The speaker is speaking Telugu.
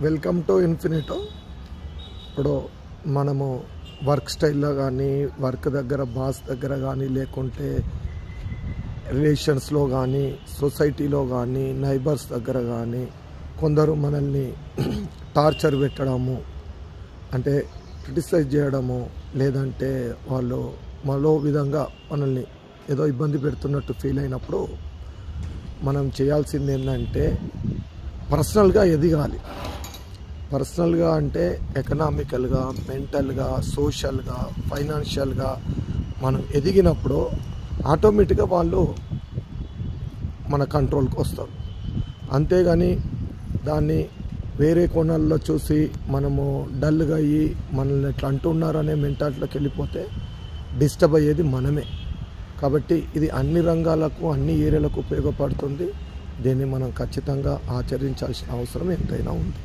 Welcome to ఇన్ఫినిటో. ఇప్పుడు మనము వర్క్ స్టైల్లో కానీ, వర్క్ దగ్గర బాస్ దగ్గర కానీ, లేకుంటే రిలేషన్స్లో కానీ, సొసైటీలో కానీ, నైబర్స్ దగ్గర కానీ కొందరు మనల్ని టార్చర్ పెట్టడము, అంటే క్రిటిసైజ్ చేయడము, లేదంటే వాళ్ళు మరో విధంగా మనల్ని ఏదో ఇబ్బంది పెడుతున్నట్టు ఫీల్ అయినప్పుడు మనం చేయాల్సింది ఏంటంటే పర్సనల్గా ఎదగాలి. పర్సనల్గా అంటే ఎకనామికల్గా, మెంటల్గా, సోషల్గా, ఫైనాన్షియల్గా మనం ఎదిగినప్పుడు ఆటోమేటిక్గా వాళ్ళు మన కంట్రోల్కి వస్తారు. అంతేగాని దాన్ని వేరే కోణాల్లో చూసి మనము డల్గా అయ్యి మనల్ని ఎట్లా అంటున్నారనే మెంటాలిటీలోకి వెళ్ళిపోతే డిస్టర్బ్ అయ్యేది మనమే. కాబట్టి ఇది అన్ని రంగాలకు, అన్ని ఏరియాలకు ఉపయోగపడుతుంది. దీన్ని మనం ఖచ్చితంగా ఆచరించాల్సిన అవసరం ఎంతైనా ఉంది.